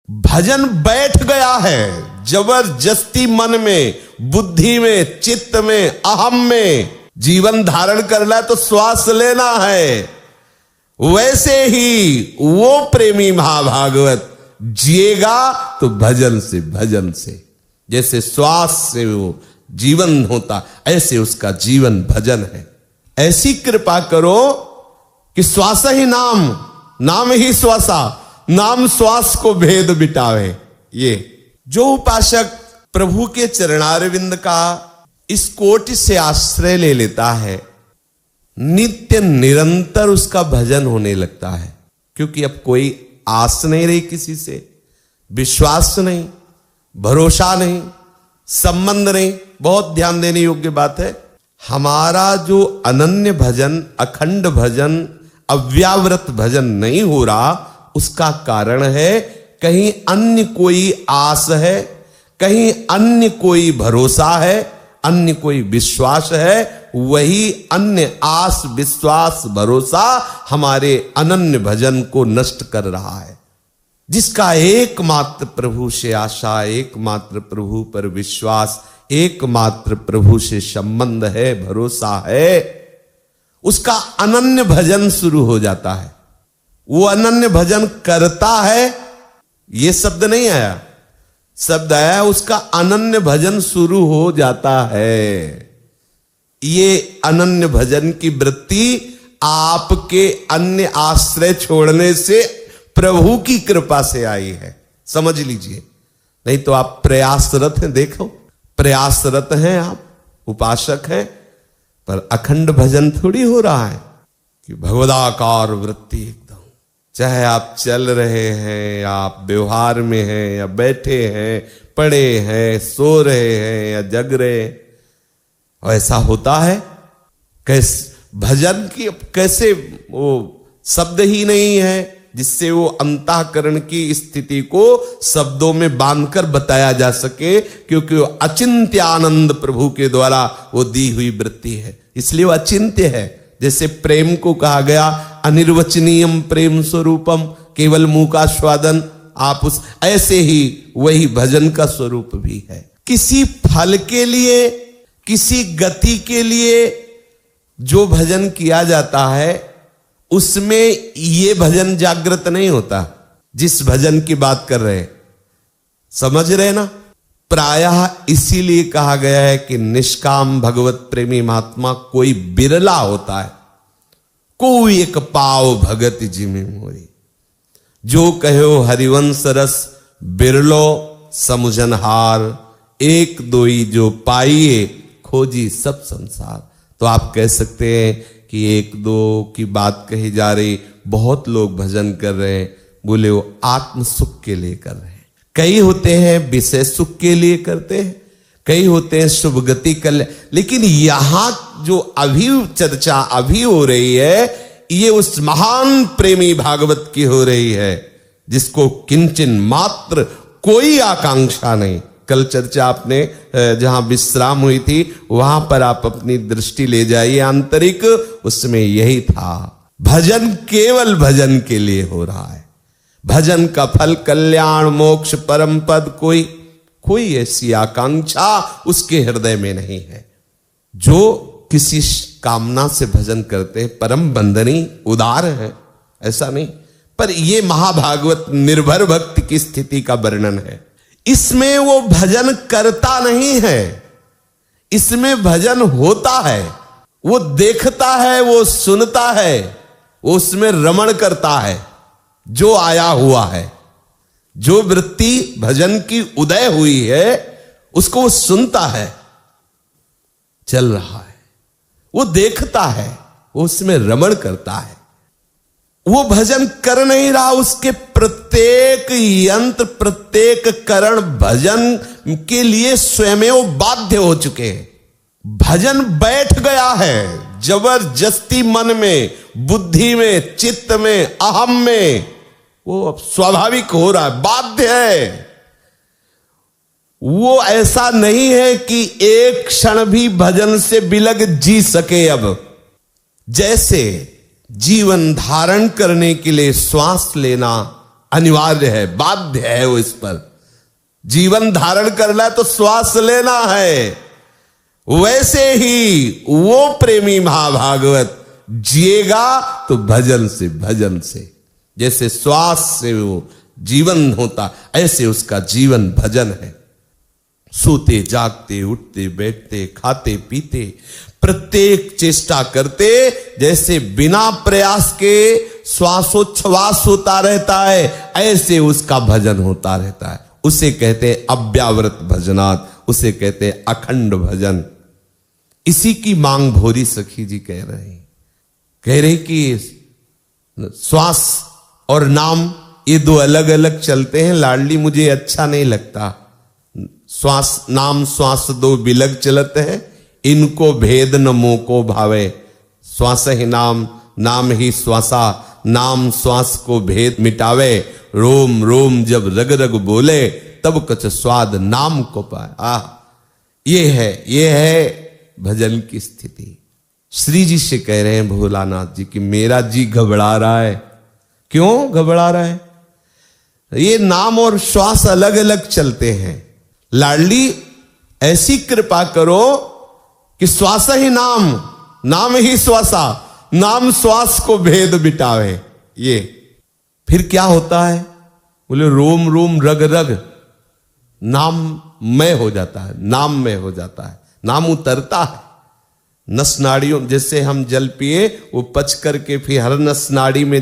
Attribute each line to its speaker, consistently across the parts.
Speaker 1: भजन बैठ गया है जबरदस्ती मन में, बुद्धि में, चित्त में, अहम में। जीवन धारण करना है तो श्वास लेना है। वैसे ही वो प्रेमी महाभागवत जिएगा तो भजन से, भजन से। जैसे श्वास से वो जीवन होता, ऐसे उसका जीवन भजन है। ऐसी कृपा करो कि श्वास ही नाम, नाम ही श्वासा, नाम श्वास को भेद बिटावे। ये जो उपासक प्रभु के चरणारविंद का इस कोटि से आश्रय ले लेता है, नित्य निरंतर उसका भजन होने लगता है। क्योंकि अब कोई आस नहीं रही किसी से, विश्वास नहीं, भरोसा नहीं, संबंध नहीं। बहुत ध्यान देने योग्य बात है। हमारा जो अनन्य भजन, अखंड भजन, अव्यावृत भजन नहीं हो रहा, उसका कारण है कहीं अन्य कोई आस है, कहीं अन्य कोई भरोसा है, अन्य कोई विश्वास है। वही अन्य आस, विश्वास, भरोसा हमारे अनन्य भजन को नष्ट कर रहा है। जिसका एकमात्र प्रभु से आशा, एकमात्र प्रभु पर विश्वास, एकमात्र प्रभु से संबंध है, भरोसा है, उसका अनन्य भजन शुरू हो जाता है। वो अनन्य भजन करता है, ये शब्द नहीं आया, शब्द आया उसका अनन्य भजन शुरू हो जाता है। ये अनन्य भजन की वृत्ति आपके अन्य आश्रय छोड़ने से, प्रभु की कृपा से आई है, समझ लीजिए। नहीं तो आप प्रयासरत हैं, देखो प्रयासरत हैं, आप उपासक हैं, पर अखंड भजन थोड़ी हो रहा है कि भगवदाकार वृत्ति एकदम। चाहे आप चल रहे हैं, आप व्यवहार में हैं, या बैठे हैं, पड़े हैं, सो रहे हैं, या जग रहे हैं, ऐसा होता है। कैसे भजन की कैसे वो शब्द ही नहीं है जिससे वो अंतःकरण की स्थिति को शब्दों में बांधकर बताया जा सके, क्योंकि वो अचिंत्य आनंद प्रभु के द्वारा वो दी हुई वृत्ति है, इसलिए वो अचिंत्य है। जैसे प्रेम को कहा गया अनिर्वचनीयम प्रेम स्वरूपम, केवल मुंह का स्वादन, आप उस ऐसे ही वही भजन का स्वरूप भी है। किसी फल के लिए, किसी गति के लिए जो भजन किया जाता है, उसमें ये भजन जागृत नहीं होता। जिस भजन की बात कर रहे हैं, समझ रहे ना? प्रायः इसीलिए कहा गया है कि निष्काम भगवत प्रेमी महात्मा कोई बिरला होता है। कोई एक पाव भगत जिमि मोरी, जो कहो हरिवंश रस बिरलो समुझनहार, एक दोई जो पाइए खोजी सब संसार। तो आप कह सकते हैं कि एक दो की बात कही जा रही, बहुत लोग भजन कर रहे हैं, बोले वो आत्म सुख के लिए कर रहे हैं। कई होते हैं विषय सुख के लिए करते हैं, कई होते हैं शुभ गति कल्याण। लेकिन यहां जो अभी चर्चा अभी हो रही है, ये उस महान प्रेमी भागवत की हो रही है जिसको किंचन मात्र कोई आकांक्षा नहीं। कल चर्चा आपने जहां विश्राम हुई थी वहां पर आप अपनी दृष्टि ले जाइए आंतरिक, उसमें यही था। भजन केवल भजन के लिए हो रहा है। भजन का फल कल्याण, मोक्ष, परम पद, कोई ऐसी आकांक्षा उसके हृदय में नहीं है। जो किसी कामना से भजन करते हैं परम बंदनी उदार है, ऐसा नहीं। पर यह महाभागवत निर्भर भक्ति की स्थिति का वर्णन है। इसमें वो भजन करता नहीं है, इसमें भजन होता है। वो देखता है, वो सुनता है, वो उसमें रमण करता है। जो आया हुआ है, जो वृत्ति भजन की उदय हुई है, उसको वो सुनता है, चल रहा है, वो देखता है, वो उसमें रमण करता है। वो भजन कर नहीं रहा, उसके प्रत्येक यंत्र, प्रत्येक करण भजन के लिए स्वयं वो बाध्य हो चुके हैं। भजन बैठ गया है जबरदस्ती मन में, बुद्धि में, चित्त में, अहम में। वो अब स्वाभाविक हो रहा है, बाध्य है। वो ऐसा नहीं है कि एक क्षण भी भजन से बिलग जी सके। अब जैसे जीवन धारण करने के लिए श्वास लेना अनिवार्य है, बाध्य है वो इस पर। जीवन धारण करना है तो श्वास लेना है। वैसे ही वो प्रेमी महाभागवत जिएगा तो भजन से, जैसे श्वास से वो जीवन होता, ऐसे उसका जीवन भजन है। सोते जागते, उठते बैठते, खाते पीते, प्रत्येक चेष्टा करते जैसे बिना प्रयास के श्वासोच्छ्वास होता रहता है, ऐसे उसका भजन होता रहता है। उसे कहते हैं अव्यावृत भजनात्, उसे कहते हैं अखंड भजन। इसी की मांग भोरी सखी जी कह रहे कि श्वास और नाम ये दो अलग अलग चलते हैं लाडली, मुझे अच्छा नहीं लगता। श्वास नाम श्वास दो बिलग चलते हैं, इनको भेद न मोको भावे। श्वास ही नाम, नाम ही श्वासा, नाम श्वास को भेद मिटावे। रोम रोम जब रग रग बोले, तब कछ स्वाद नाम को पाए। ये है भजन की स्थिति। श्री जी से कह रहे हैं भोलानाथ जी कि मेरा जी घबरा रहा है। क्यों घबरा रहा है? ये नाम और श्वास अलग अलग चलते हैं। लाडली ऐसी कृपा करो कि श्वास ही नाम, नाम ही श्वासा, नाम श्वास को भेद मिटावे। ये फिर क्या होता है? बोले रोम रोम रग रग नाम में हो जाता है, नाम में हो जाता है, नाम उतरता है नस नाड़ियों। जैसे हम जल पिए वो पच करके फिर हर नस नाड़ी में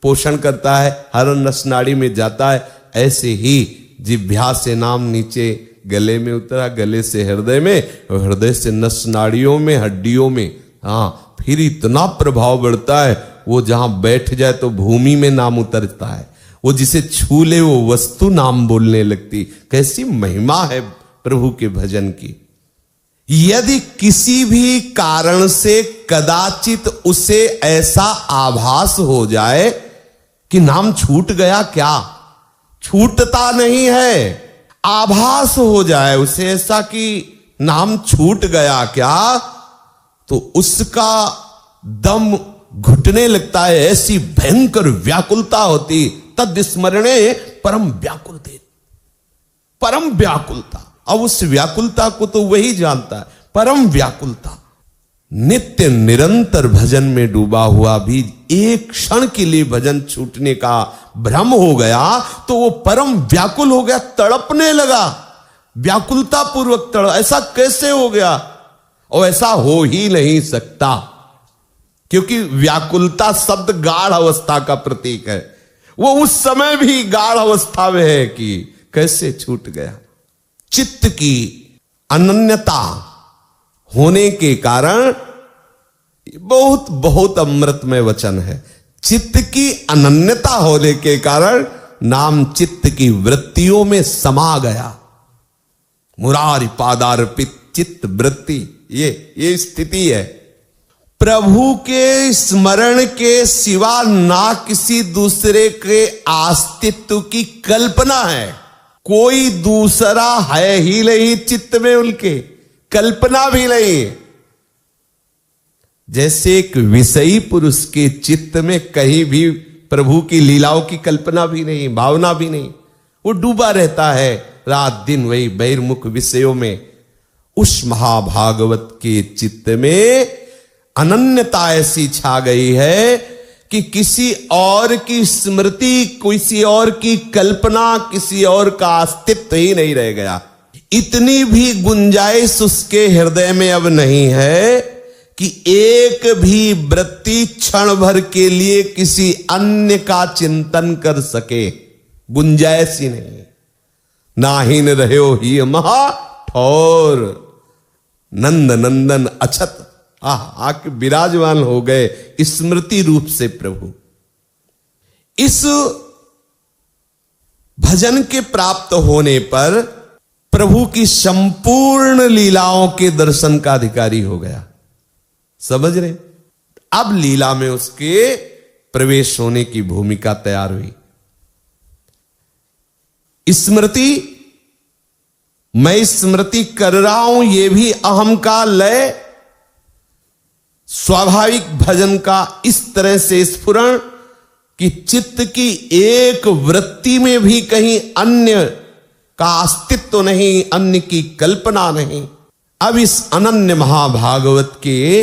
Speaker 1: पोषण करता है, हर नस नाड़ी में जाता है। ऐसे ही जिह्वा से नाम नीचे गले में उतरा, गले से हृदय में, और हृदय से नस नाड़ियों में, हड्डियों में। हाँ, फिर इतना प्रभाव बढ़ता है, वो जहां बैठ जाए तो भूमि में नाम उतरता है। वो जिसे छू ले वो वस्तु नाम बोलने लगती। कैसी महिमा है प्रभु के भजन की। यदि किसी भी कारण से कदाचित उसे ऐसा आभास हो जाए कि नाम छूट गया, क्या छूटता नहीं है, आभास हो जाए उसे ऐसा कि नाम छूट गया क्या, तो उसका दम घुटने लगता है। ऐसी भयंकर व्याकुलता होती। तद स्मरणे परम व्याकुलते, परम व्याकुलता। अब उस व्याकुलता को तो वही जानता है, परम व्याकुलता। नित्य निरंतर भजन में डूबा हुआ भी एक क्षण के लिए भजन छूटने का भ्रम हो गया तो वो परम व्याकुल हो गया, तड़पने लगा, व्याकुलता पूर्वक तड़प। ऐसा कैसे हो गया? और ऐसा हो ही नहीं सकता, क्योंकि व्याकुलता शब्द गाढ़ अवस्था का प्रतीक है। वो उस समय भी गाढ़ अवस्था में है कि कैसे छूट गया। चित्त की अनन्यता होने के कारण, बहुत बहुत अमृतमय वचन है, चित्त की अनन्यता होने के कारण नाम चित्त की वृत्तियों में समा गया। मुरारी पादार्पित चित्त वृत्ति, ये स्थिति है। प्रभु के स्मरण के सिवा ना किसी दूसरे के अस्तित्व की कल्पना है। कोई दूसरा है ही नहीं चित्त में, उनके कल्पना भी नहीं। जैसे एक विषयी पुरुष के चित्त में कहीं भी प्रभु की लीलाओं की कल्पना भी नहीं, भावना भी नहीं, वो डूबा रहता है रात दिन वही बहिर्मुख विषयों में। उस महाभागवत के चित्त में अनन्यता ऐसी छा गई है कि किसी और की स्मृति, किसी और की कल्पना, किसी और का अस्तित्व ही नहीं रह गया। इतनी भी गुंजाइश उसके हृदय में अब नहीं है कि एक भी वृत्ति क्षण भर के लिए किसी अन्य का चिंतन कर सके। गुंजाइश ही नहीं। नाहीन रहो ही महा ठौर, नंद नंदन अछत आके विराजमान हो गए स्मृति रूप से प्रभु। इस भजन के प्राप्त होने पर प्रभु की संपूर्ण लीलाओं के दर्शन का अधिकारी हो गया। समझ रहे? अब लीला में उसके प्रवेश होने की भूमिका तैयार हुई। स्मृति, मैं स्मृति कर रहा हूं, यह भी अहम का लय। स्वाभाविक भजन का इस तरह से स्फुरण कि चित्त की एक वृत्ति में भी कहीं अन्य का अस्तित्व नहीं, अन्य की कल्पना नहीं। अब इस अनन्य महाभागवत के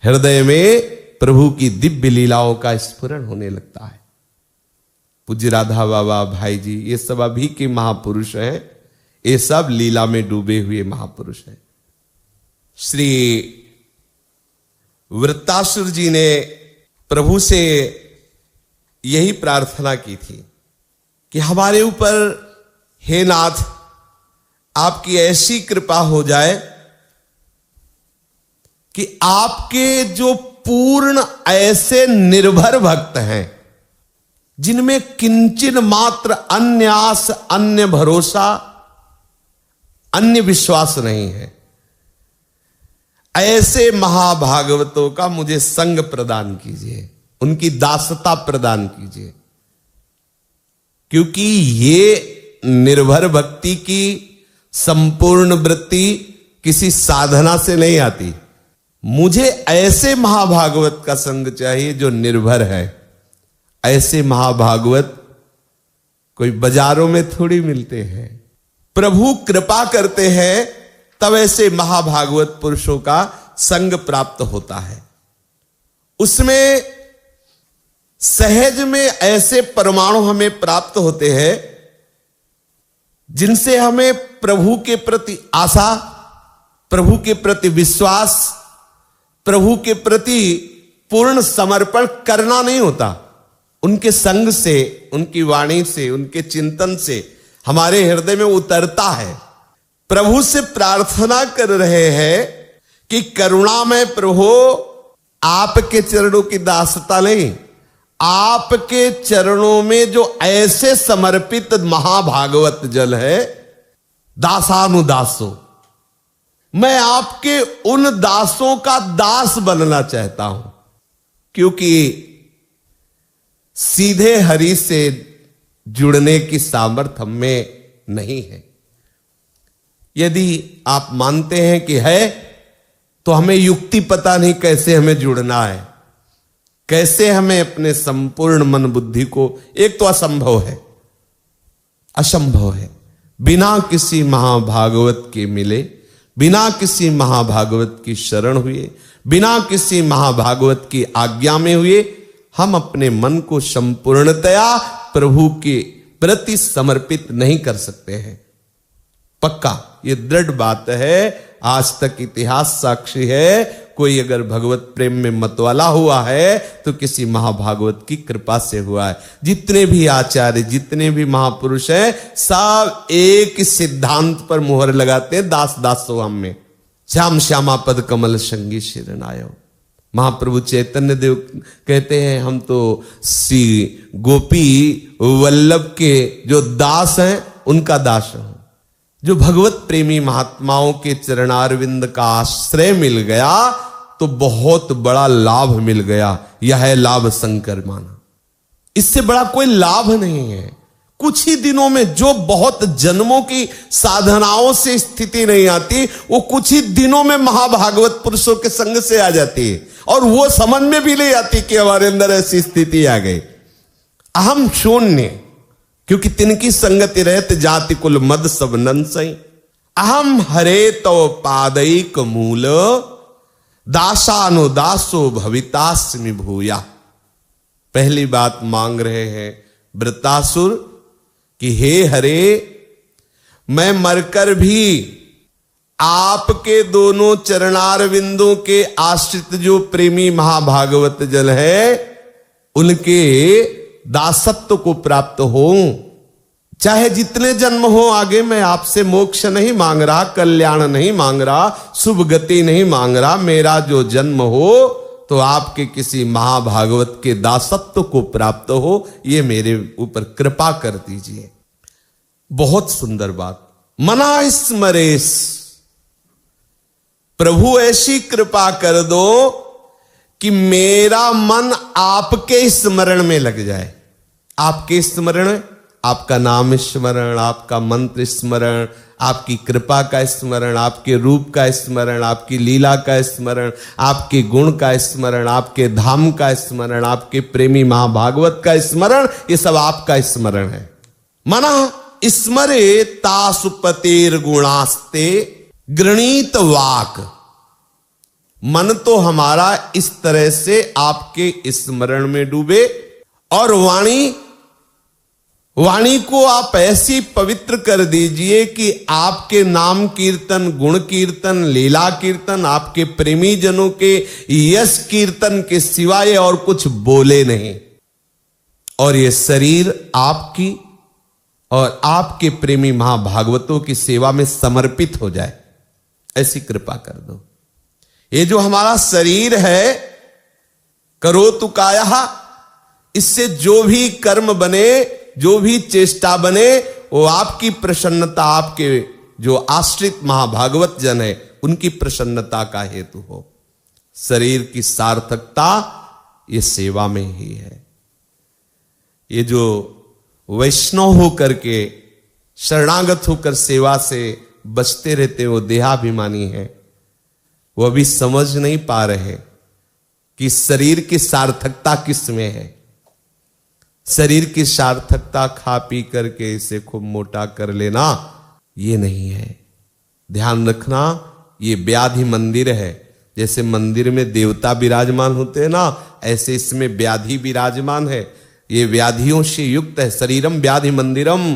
Speaker 1: हृदय में प्रभु की दिव्य लीलाओं का स्फुरण होने लगता है। पूज्य राधा बाबा, भाई जी, ये सब अभी के महापुरुष हैं, ये सब लीला में डूबे हुए महापुरुष हैं। श्री वृत्तासुर जी ने प्रभु से यही प्रार्थना की थी कि हमारे ऊपर, हे नाथ, आपकी ऐसी कृपा हो जाए कि आपके जो पूर्ण ऐसे निर्भर भक्त हैं, जिनमें किंचिन मात्र अन्य आस, अन्य भरोसा, अन्य विश्वास नहीं है, ऐसे महाभागवतों का मुझे संग प्रदान कीजिए, उनकी दासता प्रदान कीजिए। क्योंकि ये निर्भर भक्ति की संपूर्ण वृत्ति किसी साधना से नहीं आती। मुझे ऐसे महाभागवत का संग चाहिए जो निर्भर है। ऐसे महाभागवत कोई बाजारों में थोड़ी मिलते हैं। प्रभु कृपा करते हैं तब ऐसे महाभागवत पुरुषों का संग प्राप्त होता है। उसमें सहज में ऐसे परमाणु हमें प्राप्त होते हैं जिनसे हमें प्रभु के प्रति आशा, प्रभु के प्रति विश्वास, प्रभु के प्रति पूर्ण समर्पण करना नहीं होता। उनके संग से, उनकी वाणी से, उनके चिंतन से हमारे हृदय में उतरता है। प्रभु से प्रार्थना कर रहे हैं कि करुणामय प्रभु, आपके चरणों की दासता नहीं, आपके चरणों में जो ऐसे समर्पित महाभागवत जल है, दासानुदासो, मैं आपके उन दासों का दास बनना चाहता हूं। क्योंकि सीधे हरि से जुड़ने की सामर्थ्य हमें नहीं है। यदि आप मानते हैं कि है, तो हमें युक्ति पता नहीं कैसे हमें जुड़ना है, कैसे हमें अपने संपूर्ण मन बुद्धि को, एक तो असंभव है, असंभव है बिना किसी महाभागवत के मिले, बिना किसी महाभागवत की शरण हुए, बिना किसी महाभागवत की आज्ञा में हुए हम अपने मन को संपूर्णतया प्रभु के प्रति समर्पित नहीं कर सकते हैं। पक्का ये दृढ़ बात है। आज तक इतिहास साक्षी है, कोई अगर भगवत प्रेम में मतवाला हुआ है तो किसी महाभागवत की कृपा से हुआ है। जितने भी आचार्य, जितने भी महापुरुष हैं, सब एक सिद्धांत पर मुहर लगाते हैं, दास दासो हम में, श्याम श्यामा पद कमल संगी शिरनायो। महाप्रभु चैतन्य देव कहते हैं, हम तो श्री गोपी वल्लभ के जो दास हैं उनका दास हूं। जो भगवत प्रेमी महात्माओं के चरणारविंद का आश्रय मिल गया तो बहुत बड़ा लाभ मिल गया। यह है लाभ शंकर माना, इससे बड़ा कोई लाभ नहीं है। कुछ ही दिनों में जो बहुत जन्मों की साधनाओं से स्थिति नहीं आती, वो कुछ ही दिनों में महाभागवत पुरुषों के संग से आ जाती है। और वो समझ में भी नहीं आती कि हमारे अंदर ऐसी स्थिति आ गई। अहम शून्य, क्योंकि तिनकी संगति रहते जाति कुल मद सब नंसई। अहम हरे तो पादैक मूल, दासानुदासो भवितास्मि भूया। पहली बात मांग रहे हैं वृत्तासुर कि हे हरे, मैं मरकर भी आपके दोनों चरणारविंदों के आश्रित जो प्रेमी महाभागवत जल है, उनके दासत्व को प्राप्त हो। चाहे जितने जन्म हो आगे, मैं आपसे मोक्ष नहीं मांग रहा, कल्याण नहीं मांग रहा, शुभ गति नहीं मांग रहा। मेरा जो जन्म हो तो आपके किसी महाभागवत के दासत्व को प्राप्त हो, ये मेरे ऊपर कृपा कर दीजिए। बहुत सुंदर बात। मना स्मरेश, प्रभु ऐसी कृपा कर दो कि मेरा मन आपके स्मरण में लग जाए। आपके स्मरण, आपका नाम स्मरण, आपका मंत्र स्मरण, आपकी कृपा का स्मरण, आपके रूप का स्मरण, आपकी लीला का स्मरण, आपके गुण का स्मरण, आपके धाम का स्मरण, आपके प्रेमी महाभागवत का स्मरण, ये सब आपका स्मरण है। मना स्मरे तासुपतेर गुणास्ते गृणीत वाक। मन तो हमारा इस तरह से आपके स्मरण में डूबे और वाणी को आप ऐसी पवित्र कर दीजिए कि आपके नाम कीर्तन, गुण कीर्तन, लीला कीर्तन, आपके प्रेमी जनों के यश कीर्तन के सिवाय और कुछ बोले नहीं। और ये शरीर आपकी और आपके प्रेमी महाभागवतों की सेवा में समर्पित हो जाए, ऐसी कृपा कर दो। ये जो हमारा शरीर है, करोतु कायः, इससे जो भी कर्म बने, जो भी चेष्टा बने, वो आपकी प्रसन्नता, आपके जो आश्रित महाभागवत जन है उनकी प्रसन्नता का हेतु हो। शरीर की सार्थकता ये सेवा में ही है। ये जो वैष्णव होकर के शरणागत होकर सेवा से बचते रहते वो देहाभिमानी है, वो अभी समझ नहीं पा रहे कि शरीर की सार्थकता किस में है। शरीर की सार्थकता खा पी करके इसे खूब मोटा कर लेना ये नहीं है। ध्यान रखना, ये व्याधि मंदिर है। जैसे मंदिर में देवता विराजमान होते हैं ना, ऐसे इसमें व्याधि विराजमान है। ये व्याधियों से युक्त है। शरीरम व्याधि मंदिरम।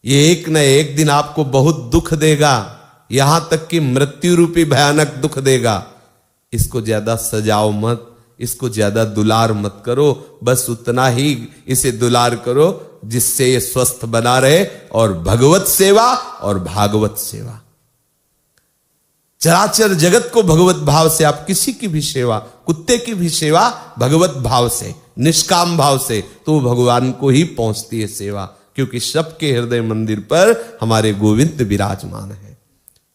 Speaker 1: ये एक न एक दिन आपको बहुत दुख देगा, यहां तक कि मृत्यु रूपी भयानक दुख देगा। इसको ज्यादा सजाओ मत, इसको ज्यादा दुलार मत करो, बस उतना ही इसे दुलार करो जिससे ये स्वस्थ बना रहे। और भगवत सेवा और भागवत सेवा, चराचर जगत को भगवत भाव से, आप किसी की भी सेवा, कुत्ते की भी सेवा भगवत भाव से, निष्काम भाव से, तो भगवान को ही पहुंचती है सेवा, क्योंकि सबके हृदय मंदिर पर हमारे गोविंद विराजमान है।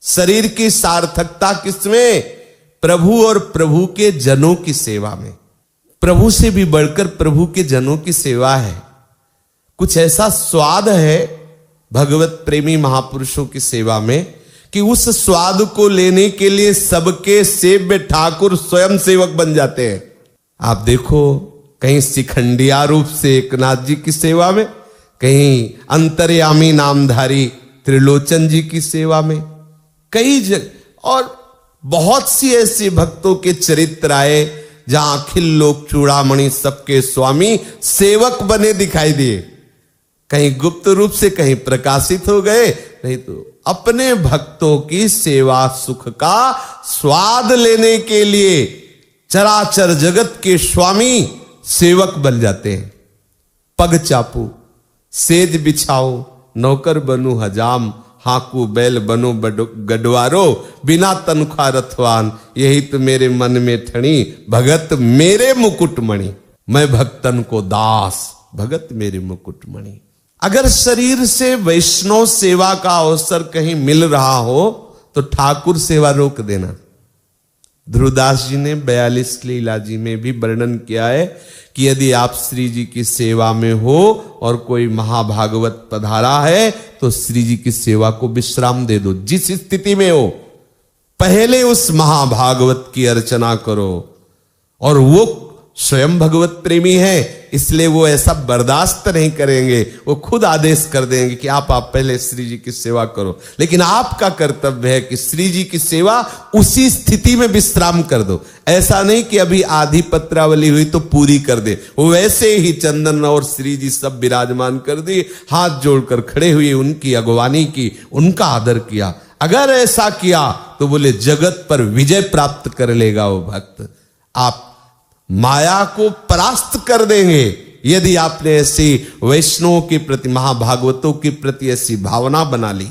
Speaker 1: शरीर की सार्थकता किसमें? प्रभु और प्रभु के जनों की सेवा में। प्रभु से भी बढ़कर प्रभु के जनों की सेवा है। कुछ ऐसा स्वाद है भगवत प्रेमी महापुरुषों की सेवा में कि उस स्वाद को लेने के लिए सबके सेव्य ठाकुर स्वयं सेवक बन जाते हैं। आप देखो, कहीं शिखंडिया रूप से एकनाथ जी की सेवा में, कहीं अंतर्यामी नामधारी त्रिलोचन जी की सेवा में, कई जगह, और बहुत सी ऐसे भक्तों के चरित्र आए जहां अखिल लोक चूड़ामणि सबके स्वामी सेवक बने दिखाई दिए। कहीं गुप्त रूप से, कहीं प्रकाशित हो गए, नहीं तो अपने भक्तों की सेवा सुख का स्वाद लेने के लिए चराचर जगत के स्वामी सेवक बन जाते हैं। पग चापू, सेज बिछाओ, नौकर बनू हजाम, हाकू बैल बनो गडवारो, बिना तनख्वाह रथवान, यही तो मेरे मन में ठणी, भगत मेरे मुकुटमणि। मैं भक्तन को दास, भगत मेरे मुकुटमणि। अगर शरीर से वैष्णव सेवा का अवसर कहीं मिल रहा हो तो ठाकुर सेवा रोक देना। ध्रुवदास जी ने 42 लीला जी में भी वर्णन किया है कि यदि आप श्री जी की सेवा में हो और कोई महाभागवत पधारा है तो श्री जी की सेवा को विश्राम दे दो। जिस स्थिति में हो, पहले उस महाभागवत की अर्चना करो। और वो स्वयं भगवत प्रेमी है, इसलिए वो ऐसा बर्दाश्त नहीं करेंगे, वो खुद आदेश कर देंगे कि आप पहले श्री जी की सेवा करो। लेकिन आपका कर्तव्य है कि श्री जी की सेवा उसी स्थिति में विश्राम कर दो। ऐसा नहीं कि अभी आधी पत्रावली हुई तो पूरी कर दे। वो वैसे ही चंदन और श्री जी सब विराजमान कर दी, हाथ जोड़कर खड़े हुए उनकी अगवानी की, उनका आदर किया। अगर ऐसा किया तो बोले जगत पर विजय प्राप्त कर लेगा वो भक्त। आप माया को परास्त कर देंगे यदि आपने ऐसी वैष्णवों के प्रति, महाभागवतों के प्रति ऐसी भावना बना ली।